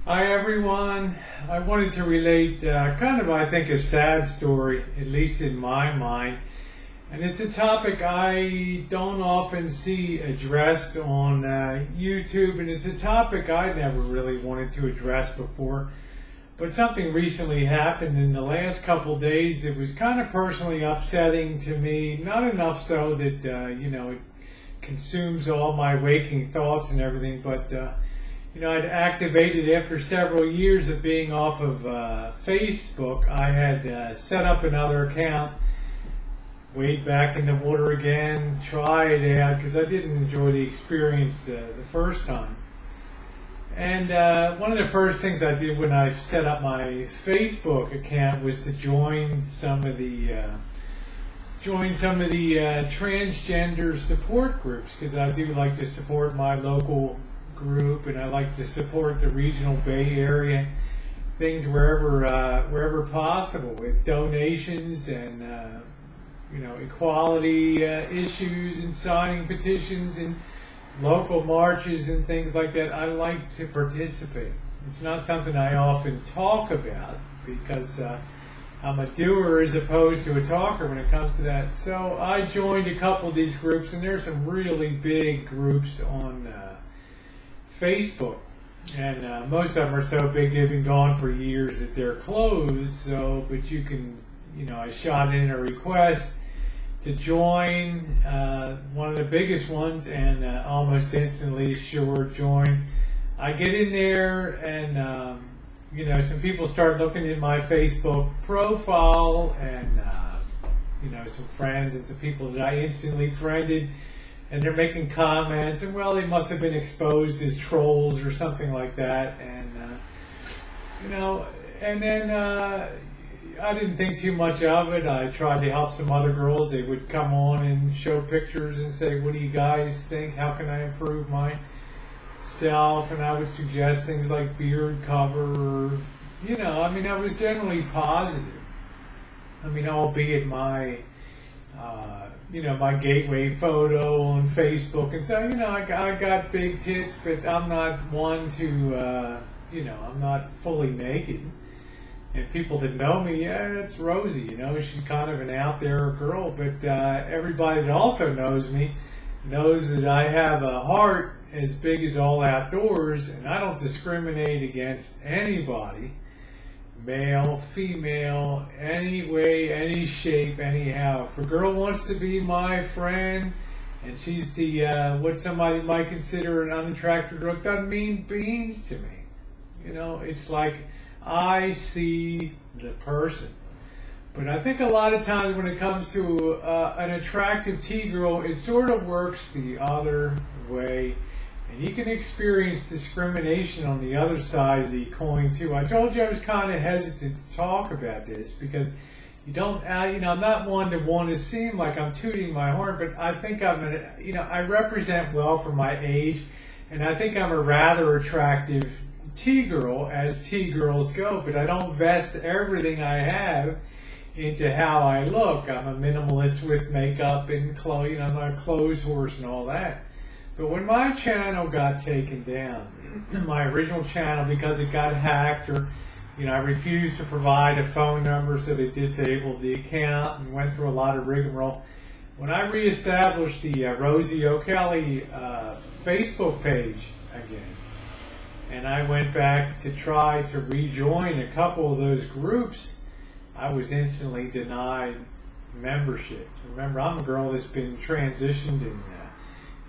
Hi everyone. I wanted to relate kind of, I think, a sad story, at least in my mind. And it's a topic I don't often see addressed on YouTube, and it's a topic I never really wanted to address before. But something recently happened in the last couple days that was kind of personally upsetting to me. Not enough so that, it consumes all my waking thoughts and everything, but I'd activated after several years of being off of Facebook. I had set up another account, wade back in the water again, try it out because I didn't enjoy the experience the first time. And one of the first things I did when I set up my Facebook account was to join some of the transgender support groups, because I do like to support my local group, and I like to support the regional Bay Area things wherever possible, with donations and equality issues and signing petitions and local marches and things like that. I like to participate. It's not something I often talk about because I'm a doer as opposed to a talker when it comes to that. So I joined a couple of these groups, and there's some really big groups on Facebook, and most of them are so big they've been gone for years that they're closed. So, but you can, I shot in a request to join one of the biggest ones, and almost instantly, sure, join. I get in there, and some people start looking at my Facebook profile, and some friends and some people that I instantly friended. And they're making comments, and well, they must have been exposed as trolls or something like that. And then I didn't think too much of it. I tried to help some other girls. They would come on and show pictures and say, "What do you guys think? How can I improve myself?" And I would suggest things like beard cover. Or, I was generally positive. Albeit my my gateway photo on Facebook, and so I got big tits, but I'm not one to I'm not fully naked. And people that know me, yeah, that's Rosie, she's kind of an out there girl. But everybody that also knows me knows that I have a heart as big as all outdoors, and I don't discriminate against anybody, male, female, any way, any shape, anyhow. If a girl wants to be my friend and she's the what somebody might consider an unattractive girl, it doesn't mean beans to me. It's like I see the person. But I think a lot of times when it comes to an attractive T-girl, it sort of works the other way. And you can experience discrimination on the other side of the coin too. I told you I was kind of hesitant to talk about this because I'm not one to want to seem like I'm tooting my horn, but I think I represent well for my age, and I think I'm a rather attractive T-girl as T-girls go, but I don't vest everything I have into how I look. I'm a minimalist with makeup and clothes, I'm not a clothes horse and all that. But when my channel got taken down, my original channel, because it got hacked, or I refused to provide a phone number, so they disabled the account and went through a lot of rigmarole. When I reestablished the Rosie O'Kelly Facebook page again, and I went back to try to rejoin a couple of those groups, I was instantly denied membership. Remember, I'm a girl that's been transitioned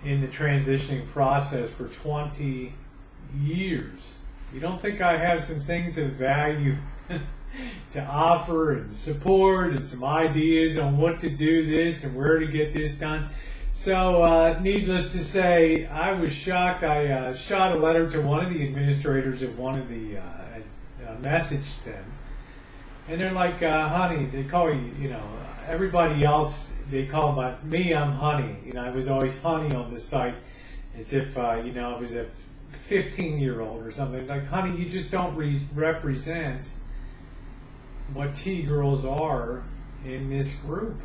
in the transitioning process for 20 years. You don't think I have some things of value to offer and support and some ideas on what to do this and where to get this done? So needless to say, I was shocked. I shot a letter to one of the administrators of one of the messaged them, and they're like, honey, they call you, everybody else, they call me, I'm honey. I was always honey on the site, as if, I was a 15-year-old or something. Like, honey, you just don't represent what T-girls are in this group.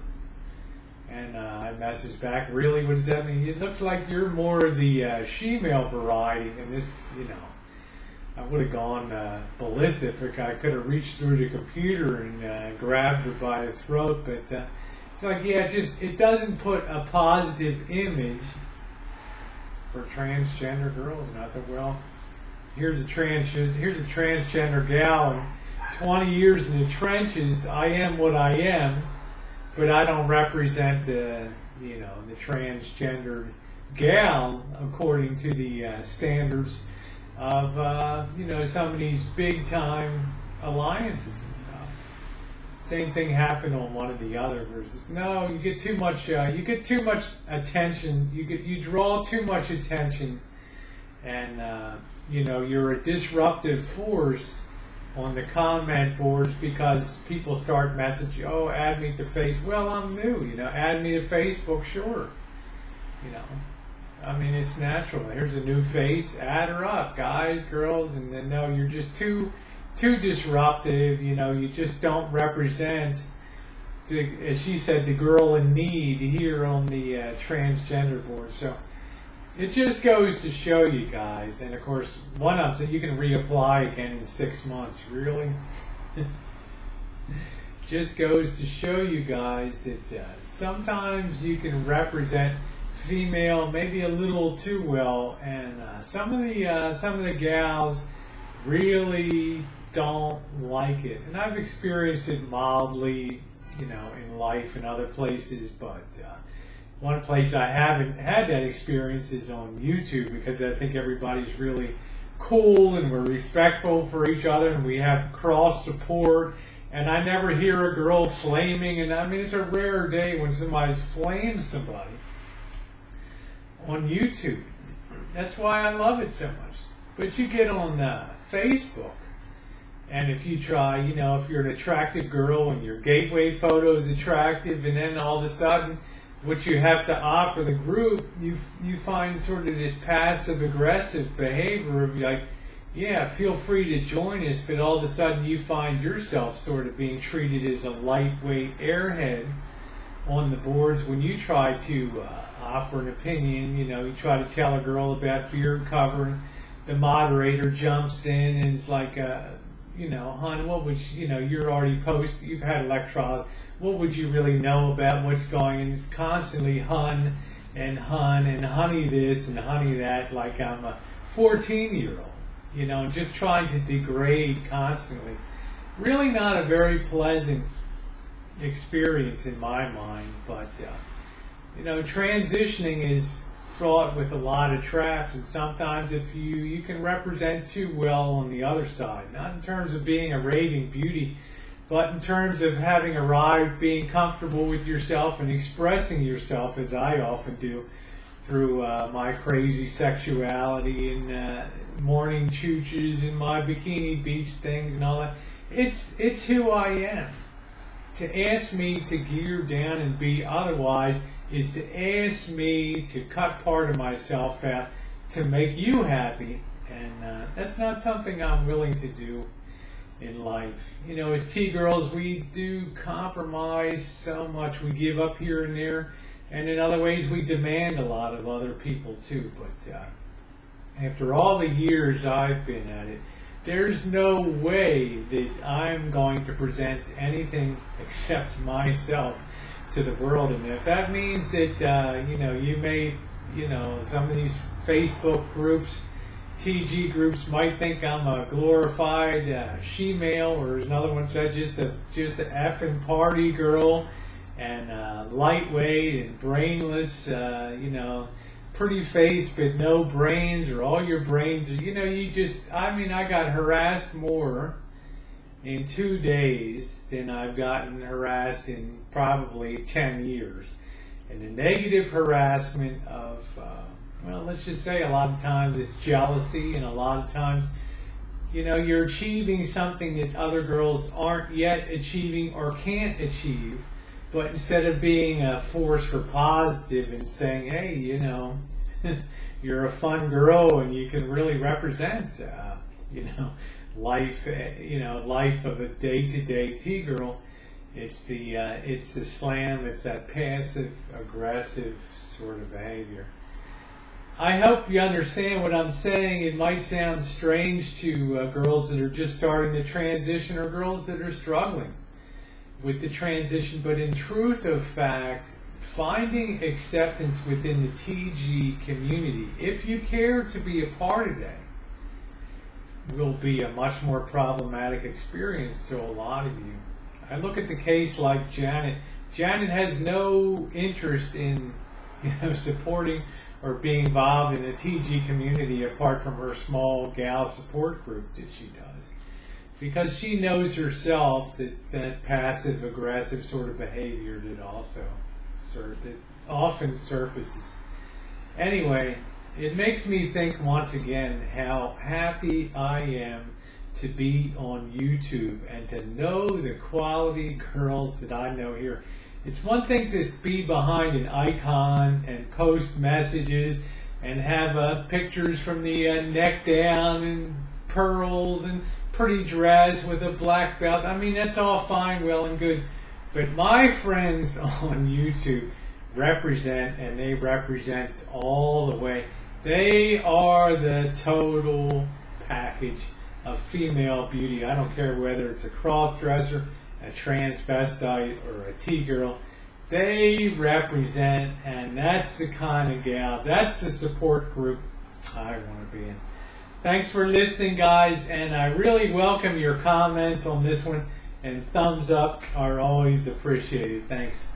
And I messaged back, really, what does that mean? It looks like you're more of the she-male variety, and this, I would have gone ballistic if I could have reached through the computer and grabbed her by the throat. But it's like, yeah, it doesn't put a positive image for transgender girls. And I thought, well, here's a transgender gal, and 20 years in the trenches, I am what I am, but I don't represent the transgender gal according to the standards of some of these big time alliances and stuff. Same thing happened on one of the other verses. No, you get too much attention. You draw too much attention, and you're a disruptive force on the comment boards because people start messaging, oh, add me to Facebook. Well, I'm new, add me to Facebook, sure. I mean, it's natural. Here's a new face, add her up, guys, girls, and then no, you're just too disruptive, you just don't represent, as she said, the girl in need here on the transgender board. So it just goes to show you guys, and of course, one of them said you can reapply again in 6 months. Really? Just goes to show you guys that sometimes you can represent female maybe a little too well, and some of the gals really don't like it. And I've experienced it mildly, in life and other places, but one place I haven't had that experience is on YouTube, because I think everybody's really cool and we're respectful for each other and we have cross support, and I never hear a girl flaming, and I mean, it's a rare day when somebody flames somebody on YouTube. That's why I love it so much. But you get on Facebook, and if you try, if you're an attractive girl and your gateway photo is attractive, and then all of a sudden what you have to offer the group, you find sort of this passive aggressive behavior of like, yeah, feel free to join us, but all of a sudden you find yourself sort of being treated as a lightweight airhead on the boards when you try to offer an opinion. You try to tell a girl about beard covering, the moderator jumps in and is like, hon, what would you're already posted, you've had electrolytes, what would you really know about what's going on? It's constantly hun and honey this and honey that, like I'm a 14-year-old, just trying to degrade constantly. Really not a very pleasant experience in my mind, but transitioning is fraught with a lot of traps, and sometimes if you can represent too well on the other side, not in terms of being a raving beauty, but in terms of having arrived, being comfortable with yourself and expressing yourself, as I often do, through my crazy sexuality and morning chooches and my bikini beach things and all that. It's who I am. To ask me to gear down and be otherwise is to ask me to cut part of myself out to make you happy, and that's not something I'm willing to do in life. As T-girls, we do compromise so much. We give up here and there, and in other ways we demand a lot of other people too. But after all the years I've been at it, there's no way that I'm going to present anything except myself to the world. And if that means that you may, some of these Facebook groups, TG groups, might think I'm a glorified she-male, or there's another one that's just a effing party girl, and lightweight and brainless, pretty face but no brains, or all your brains are, I got harassed more in 2 days than I've gotten harassed in probably 10 years. And the negative harassment of, let's just say a lot of times it's jealousy, and a lot of times, you're achieving something that other girls aren't yet achieving or can't achieve. But instead of being a force for positive and saying, hey, you're a fun girl and you can really represent, life, life of a day-to-day T-girl, it's the slam, it's that passive aggressive sort of behavior. I hope you understand what I'm saying. It might sound strange to girls that are just starting to transition or girls that are struggling with the transition, but in truth of fact, finding acceptance within the TG community, if you care to be a part of that, will be a much more problematic experience to a lot of you. I look at the case like Janet. Janet has no interest in supporting or being involved in the TG community apart from her small gal support group that she does, because she knows herself that passive aggressive sort of behavior that often surfaces. Anyway, it makes me think once again how happy I am to be on YouTube and to know the quality girls that I know here. It's one thing to be behind an icon and post messages and have pictures from the neck down and pearls and pretty dress with a black belt. I mean, that's all fine, well and good. But my friends on YouTube represent, and they represent all the way. They are the total package of female beauty. I don't care whether it's a cross-dresser, a transvestite, or a T-girl. They represent, and that's the kind of gal, that's the support group I want to be in. Thanks for listening, guys, and I really welcome your comments on this one, and thumbs up are always appreciated. Thanks.